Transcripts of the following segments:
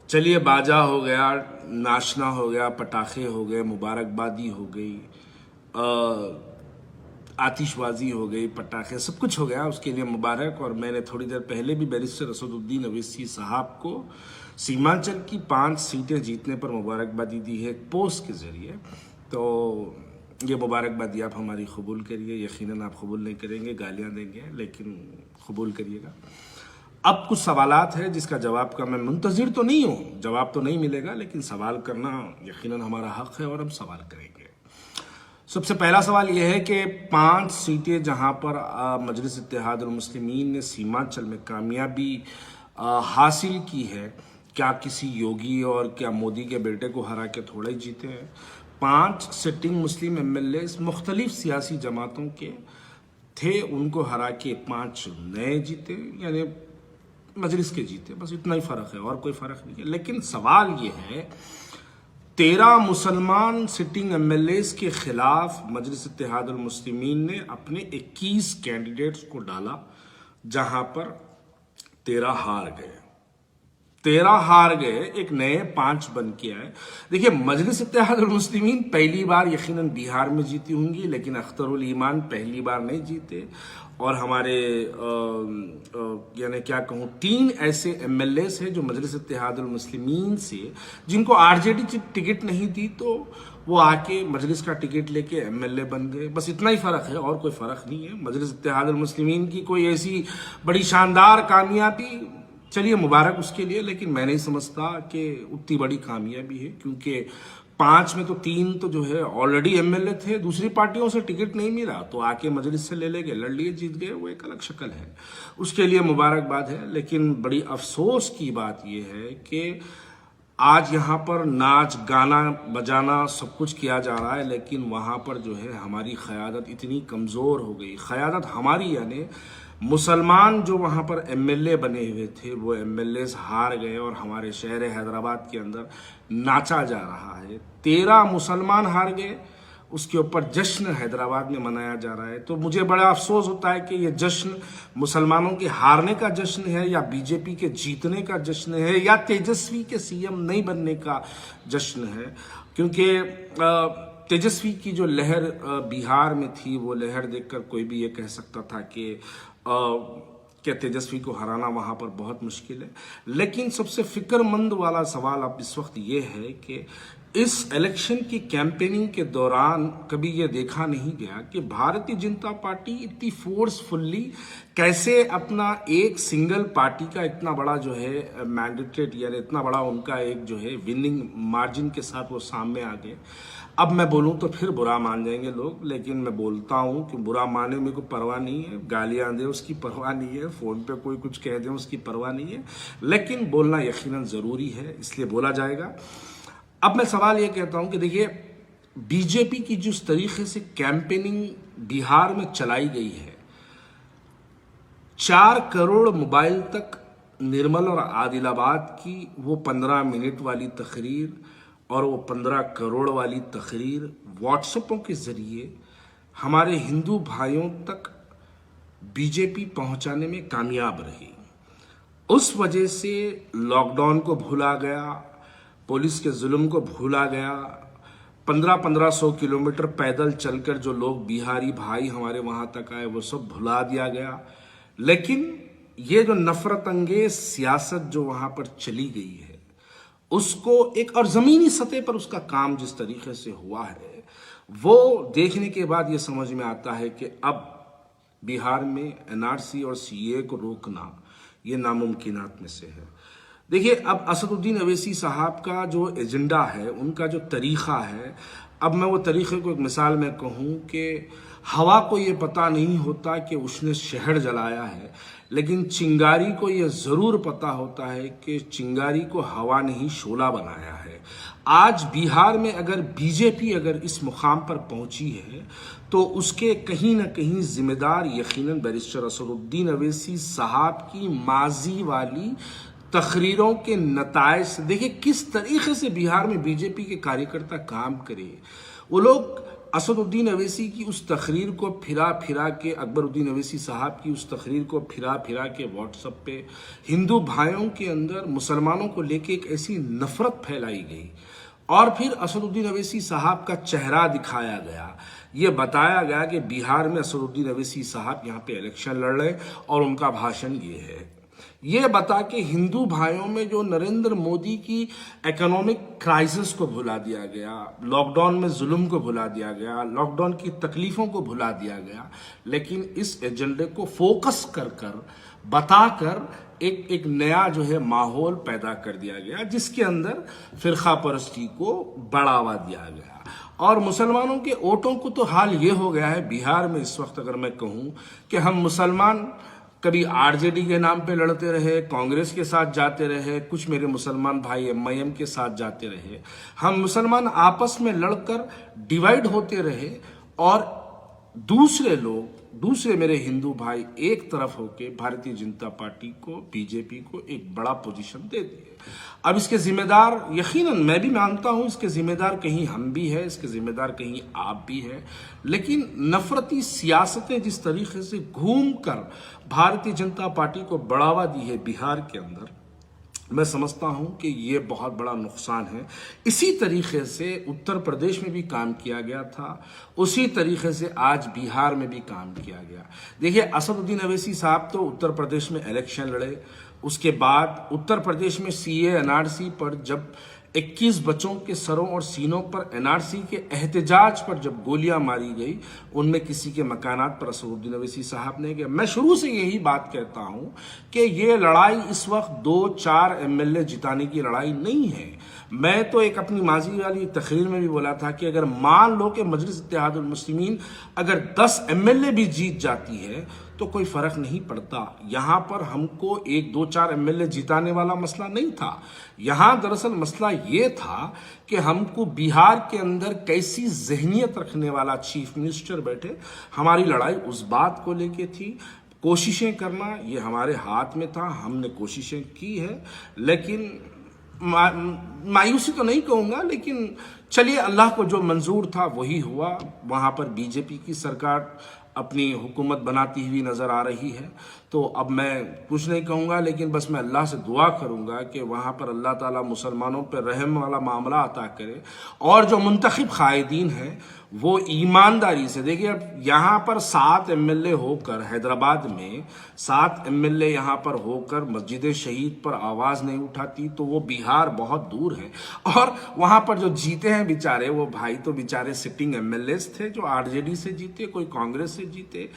चलिए, बाजा हो गया, नाचना हो गया, पटाखे हो गए, मुबारकबादी हो गई, आतिशबाजी हो गई, पटाखे, सब कुछ हो गया, उसके लिए मुबारक। और मैंने थोड़ी देर पहले भी बैरिस्टर असदुद्दीन अवैसी साहब को सीमांचल की 5 सीटें जीतने पर मुबारकबादी दी है एक पोस्ट के जरिए। तो ये मुबारकबादी आप हमारी कबूल करिए। यकीनन आप कबूल नहीं करेंगे, गालियां देंगे, लेकिन कबूल करिएगा। अब कुछ सवालात है जिसका जवाब का मैं मुंतजिर तो नहीं हूँ, जवाब तो नहीं मिलेगा, लेकिन सवाल करना यकीनन हमारा हक है और हम सवाल करेंगे। सबसे पहला सवाल यह है कि 5 सीटें जहां पर मजलिस इत्तेहादुल मुस्लिमीन ने सीमांचल में कामयाबी हासिल की है, क्या किसी योगी और क्या मोदी के बेटे को हरा के थोड़े ही जीते हैं? 5 सिटिंग मुस्लिम एमएलए मुख्तलिफ सियासी जमातों के थे, उनको हरा के 5 नए जीते, यानी मजलिस के जीते। बस इतना ही फर्क है और कोई फर्क नहीं है। लेकिन सवाल ये है, 13 मुसलमान सिटिंग एमएलए के खिलाफ मजलिस इत्तेहादुल मुस्लिमीन ने अपने 21 कैंडिडेट्स को डाला, जहां पर 13 हार गए। 13 हार गए, एक नए 5 बन के आए। देखिए, मजलिस इत्तेहादुल मुस्लिमीन पहली बार यकीनन बिहार में जीती होंगी, लेकिन अख्तरुल ईमान पहली बार नहीं जीते। और हमारे यानी क्या कहूँ, 3 ऐसे एमएलए हैं जो मजलिस इत्तेहादुल मुस्लिमीन से, जिनको आरजेडी टिकट नहीं दी, तो वो आके मजलिस का टिकट लेके एमएलए बन गए। बस इतना ही फर्क है और कोई फर्क नहीं है। मजलिस इत्तेहादुल मुस्लिमीन की कोई ऐसी बड़ी शानदार कामयाबी, चलिए मुबारक उसके लिए, लेकिन मैं नहीं समझता कि उतनी बड़ी कामयाबी है, क्योंकि 5 में तो 3 तो जो है ऑलरेडी एमएलए थे, दूसरी पार्टियों से टिकट नहीं मिला तो आके मजलिस से ले गए, लड़ लिए, जीत गए, वो एक अलग शक्ल है, उसके लिए मुबारकबाद है। लेकिन बड़ी अफसोस की बात यह है कि आज यहाँ पर नाच गाना बजाना सब कुछ किया जा रहा है, लेकिन वहाँ पर जो है हमारी क़यादत इतनी कमज़ोर हो गई। क़यादत हमारी, यानी मुसलमान जो वहाँ पर एमएलए बने हुए थे, वो एमएलए हार गए और हमारे शहर हैदराबाद के अंदर नाचा जा रहा है। 13 मुसलमान हार गए, उसके ऊपर जश्न हैदराबाद में मनाया जा रहा है। तो मुझे बड़ा अफसोस होता है कि ये जश्न मुसलमानों के हारने का जश्न है, या बीजेपी के जीतने का जश्न है, या तेजस्वी के सीएम नहीं बनने का जश्न है। क्योंकि तेजस्वी की जो लहर बिहार में थी, वो लहर देखकर कोई भी ये कह सकता था कि क्या तेजस्वी को हराना वहां पर बहुत मुश्किल है। लेकिन सबसे फिक्रमंद वाला सवाल अब इस वक्त ये है कि इस इलेक्शन की कैंपेनिंग के दौरान कभी ये देखा नहीं गया कि भारतीय जनता पार्टी इतनी फोर्सफुल्ली कैसे अपना एक सिंगल पार्टी का इतना बड़ा जो है मैंडेटेड, यानी इतना बड़ा उनका एक जो है विनिंग मार्जिन के साथ वो सामने आ गए। अब मैं बोलूं तो फिर बुरा मान जाएंगे लोग, लेकिन मैं बोलता हूं कि बुरा माने में कोई परवाह नहीं है, गालियां दे उसकी परवाह नहीं है, फोन पे कोई कुछ कह दे उसकी परवाह नहीं है, लेकिन बोलना यकीनन जरूरी है, इसलिए बोला जाएगा। अब मैं सवाल ये कहता हूं कि देखिए, बीजेपी की जिस तरीके से कैंपेनिंग बिहार में चलाई गई है, 4 करोड़ मोबाइल तक निर्मल और आदिलाबाद की वो 15 मिनट वाली तकरीर और वो 15 करोड़ वाली तकरीर व्हाट्सएपों के जरिए हमारे हिंदू भाइयों तक बीजेपी पहुंचाने में कामयाब रही। उस वजह से लॉकडाउन को भूला गया, पुलिस के जुल्म को भूला गया, 1500 किलोमीटर पैदल चलकर जो लोग बिहारी भाई हमारे वहां तक आए वो सब भुला दिया गया। लेकिन ये जो नफरत अंगेज सियासत जो वहां पर चली गई है, उसको एक और जमीनी सतह पर उसका काम जिस तरीके से हुआ है, वो देखने के बाद ये समझ में आता है कि अब बिहार में एनआरसी और सीए को रोकना ये नामुमकिनात में से है। देखिए, अब असदुद्दीन अवैसी साहब का जो एजेंडा है, उनका जो तरीक़ा है, अब मैं वो तरीक़े को एक मिसाल में कहूँ कि हवा को ये पता नहीं होता कि उसने शहर जलाया है, लेकिन चिंगारी को ये ज़रूर पता होता है कि चिंगारी को हवा ने ही शोला बनाया है। आज बिहार में अगर बीजेपी अगर इस मुकाम पर पहुंची है, तो उसके कहीं ना कहीं जिम्मेदार यकीनन बैरिस्टर असदुद्दीन अवैसी साहब की माजी वाली तकरीरों के नताइज से। देखिए किस तरीके से बिहार में बीजेपी के कार्यकर्ता काम करे। वो लोग असदुद्दीन अवैसी की उस तकरीर को फिरा फिरा के, अकबरुद्दीन अवैसी साहब की उस तकरीर को फिरा फिरा के व्हाट्सएप पे हिंदू भाइयों के अंदर मुसलमानों को लेके एक ऐसी नफरत फैलाई गई और फिर असदुद्दीन अवैसी साहब का चेहरा दिखाया गया। ये बताया गया कि बिहार में असदुद्दीन अवैसी साहब यहाँ पे इलेक्शन लड़ रहे और उनका भाषण ये है। ये बता के हिंदू भाइयों में जो नरेंद्र मोदी की इकोनॉमिक क्राइसिस को भुला दिया गया, लॉकडाउन में जुल्म को भुला दिया गया, लॉकडाउन की तकलीफों को भुला दिया गया, लेकिन इस एजेंडे को फोकस कर कर बताकर एक नया जो है माहौल पैदा कर दिया गया, जिसके अंदर फिरका परस्ती को बढ़ावा दिया गया। और मुसलमानों के वोटों को तो हाल ये हो गया है बिहार में इस वक्त, अगर मैं कहूँ कि हम मुसलमान कभी आरजेडी के नाम पे लड़ते रहे, कांग्रेस के साथ जाते रहे, कुछ मेरे मुसलमान भाई एमआईएम के साथ जाते रहे, हम मुसलमान आपस में लड़कर डिवाइड होते रहे और दूसरे मेरे हिंदू भाई एक तरफ होके भारतीय जनता पार्टी को, बीजेपी को एक बड़ा पोजीशन दे दिए। अब इसके जिम्मेदार, यकीनन मैं भी मानता हूं, इसके जिम्मेदार कहीं हम भी है, इसके जिम्मेदार कहीं आप भी है, लेकिन नफरती सियासतें जिस तरीके से घूमकर भारतीय जनता पार्टी को बढ़ावा दी है बिहार के अंदर, मैं समझता हूं कि ये बहुत बड़ा नुकसान है। इसी तरीके से उत्तर प्रदेश में भी काम किया गया था, उसी तरीके से आज बिहार में भी काम किया गया। देखिए, असदुद्दीन अवैसी साहब तो उत्तर प्रदेश में इलेक्शन लड़े, उसके बाद उत्तर प्रदेश में सीए एनआरसी पर जब 21 बच्चों के सरों और सीनों पर एनआरसी के एहतजाज पर जब गोलियां मारी गई, उनमें किसी के मकानात पर असदुद्दीन अवैसी साहब ने गया। मैं शुरू से यही बात कहता हूं कि ये लड़ाई इस वक्त 2-4 एमएलए जिताने की लड़ाई नहीं है। मैं तो एक अपनी माजी वाली तकरीर में भी बोला था कि अगर मान लो कि मजलिस इत्तेहादुल मुस्लिमीन अगर 10 एमएलए भी जीत जाती है तो कोई फर्क नहीं पड़ता। यहां पर हमको 1-2-4 एमएलए जिताने वाला मसला नहीं था। यहां दरअसल मसला ये था कि हमको बिहार के अंदर कैसी जहनियत रखने वाला चीफ मिनिस्टर बैठे, हमारी लड़ाई उस बात को लेके थी। कोशिशें करना ये हमारे हाथ में था, हमने कोशिशें की है, लेकिन मायूसी तो नहीं कहूंगा, लेकिन चलिए अल्लाह को जो मंजूर था वही हुआ। वहां पर बीजेपी की सरकार अपनी हुकूमत बनाती हुई नजर आ रही है, तो अब मैं कुछ नहीं कहूँगा, लेकिन बस मैं अल्लाह से दुआ करूँगा कि वहाँ पर अल्लाह ताला मुसलमानों पर रहम वाला मामला अता करे और जो मुंतखब कायदीन हैं वो ईमानदारी से। देखिए, अब यहाँ पर 7 एमएलए होकर, हैदराबाद में 7 एमएलए यहाँ पर होकर मस्जिद शहीद पर आवाज़ नहीं उठाती तो वो बिहार बहुत दूर है। और वहाँ पर जो जीते हैं बेचारे, वो भाई तो बेचारे सिटिंग एमएलए थे जो आरजेडी से जीते, कोई कांग्रेस से जीते।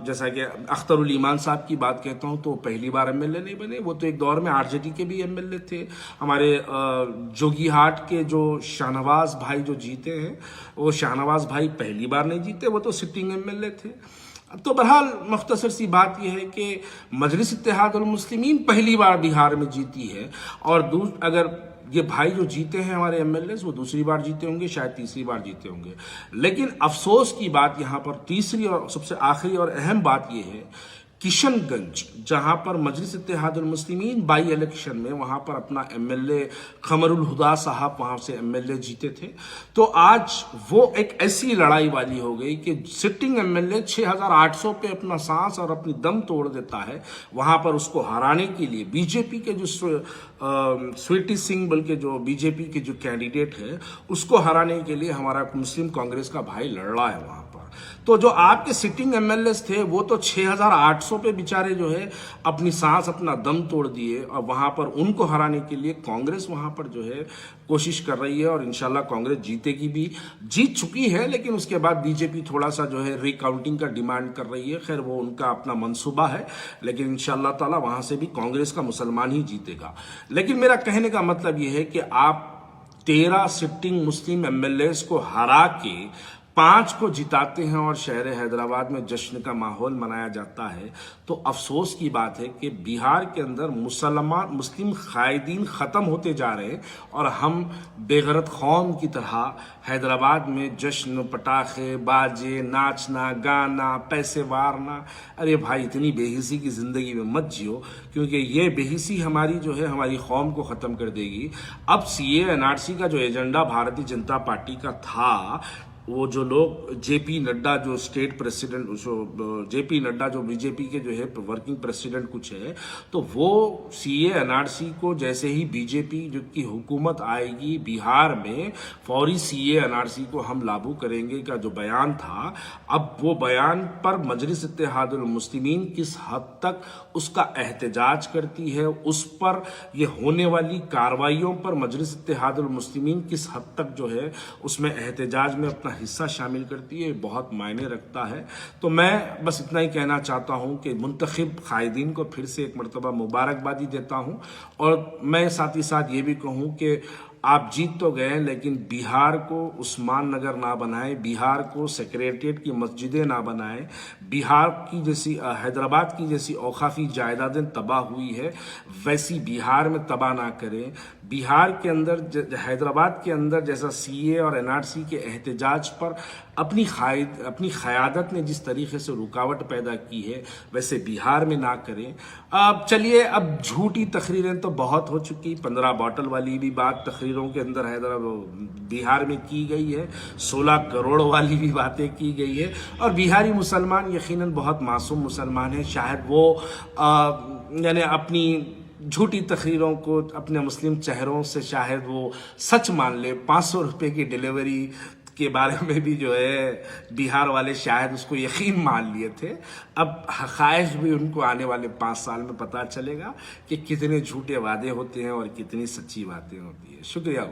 जैसा कि अख्तरुल ईमान साहब की बात कहता हूँ तो पहली बार एमएलए नहीं बने, वो तो एक दौर में आरजेडी के भी एमएलए थे। हमारे जोगीहाट के जो शाहनवाज भाई जो जीते हैं, वो शाहनवाज भाई पहली बार नहीं जीते, वो तो सिटिंग एमएलए थे। तो बहरहाल मुख्तसर सी बात यह है कि मजलिस इत्तेहादुल मुस्लिमीन पहली बार बिहार में जीती है और अगर ये भाई जो जीते हैं हमारे एमएलए वो दूसरी बार जीते होंगे, शायद तीसरी बार जीते होंगे। लेकिन अफसोस की बात यहाँ पर तीसरी और सबसे आखिरी और अहम बात यह है, किशनगंज जहां पर मजलिस इत्तेहादुल मुस्लिमीन बाई इलेक्शन में वहां पर अपना एमएलए खमरुल हुदा साहब वहां से एमएलए जीते थे, तो आज वो एक ऐसी लड़ाई वाली हो गई कि सिटिंग एमएलए 6800 पे अपना सांस और अपनी दम तोड़ देता है। वहां पर उसको हराने के लिए बीजेपी के जो स्वीटी सिंह बल्कि जो बीजेपी के जो कैंडिडेट है, उसको हराने के लिए हमारा मुस्लिम कांग्रेस का भाई लड़ रहा है वहां पर। तो जो आपके सिटिंग एमएलए थे वो तो 6800 पे बेचारे जो है अपनी सांस अपना दम तोड़ दिए और वहां पर उनको हराने के लिए कांग्रेस वहां पर जो है कोशिश कर रही है और इंशाल्लाह कांग्रेस जीतेगी भी, जीत चुकी है। लेकिन उसके बाद बीजेपी थोड़ा सा जो है रिकाउंटिंग का डिमांड कर रही है। खैर, वो उनका अपना मंसूबा है, लेकिन इंशाल्लाह ताला वहां से भी कांग्रेस का मुसलमान ही जीतेगा। लेकिन मेरा कहने का मतलब यह है कि आप 13 सिटिंग मुस्लिम एमएलए को हरा के 5 को जिताते हैं और शहर हैदराबाद में जश्न का माहौल मनाया जाता है, तो अफसोस की बात है कि बिहार के अंदर मुस्लिम कायदीन ख़त्म होते जा रहे हैं और हम बेगरत कौम की तरह हैदराबाद में जश्न, पटाखे, बाजे, नाचना, गाना, पैसे वारना। अरे भाई, इतनी बेहिसी की ज़िंदगी में मत जियो, क्योंकि ये बेहिसी हमारी जो है हमारी कौम को ख़त्म कर देगी। अब सीए एनआरसी का जो एजेंडा भारतीय जनता पार्टी का था, वो जो लोग जेपी नड्डा जो स्टेट प्रेसिडेंट, जो जेपी नड्डा जो बीजेपी के जो है वर्किंग प्रेसिडेंट कुछ है, तो वो सीए एनआरसी को जैसे ही बीजेपी जो की हुकूमत आएगी बिहार में, फौरी सीए एनआरसी को हम लागू करेंगे का जो बयान था, अब वो बयान पर मजलिस इत्तेहादुल मुस्लिमीन किस हद तक उसका एहतजाज करती है, उस पर ये होने वाली कार्रवाइयों पर मजलिस इत्तेहादुल मुस्लिमीन किस हद तक जो है उसमें एहतजाज में अपना हिस्सा शामिल करती है, बहुत मायने रखता है। तो मैं बस इतना ही कहना चाहता हूं कि मुंतखब कायदीन को फिर से एक मरतबा मुबारकबादी देता हूं, और मैं साथ ही साथ ये भी कहूं कि आप जीत तो गए, लेकिन बिहार को उस्मान नगर ना बनाए, बिहार को सेक्रेटरिएट की मस्जिदें ना बनाए, बिहार की जैसी हैदराबाद की जैसी औकाफी जायदादें तबाह हुई है वैसी बिहार में तबाह ना करें। बिहार के अंदर, हैदराबाद के अंदर जैसा सीए और एनआरसी के एहतजाज पर अपनी क़यादत ने जिस तरीके से रुकावट पैदा की है, वैसे बिहार में ना करें। अब चलिए, अब झूठी तकरीरें तो बहुत हो चुकी, 15 बॉटल वाली भी बात तकरीरों के अंदर हैदराबाद बिहार में की गई है, 16 करोड़ वाली भी बातें की गई है, और बिहारी मुसलमान यकीनन बहुत मासूम मुसलमान है, शायद वो यानी अपनी झूठी तकरीरों को अपने मुस्लिम चेहरों से शायद वो सच मान ले। 500 रुपये की डिलीवरी के बारे में भी जो है बिहार वाले शायद उसको यकीन मान लिए थे। अब हक़ाइक़ भी उनको आने वाले 5 साल में पता चलेगा कि कितने झूठे वादे होते हैं और कितनी सच्ची बातें होती है। शुक्रिया।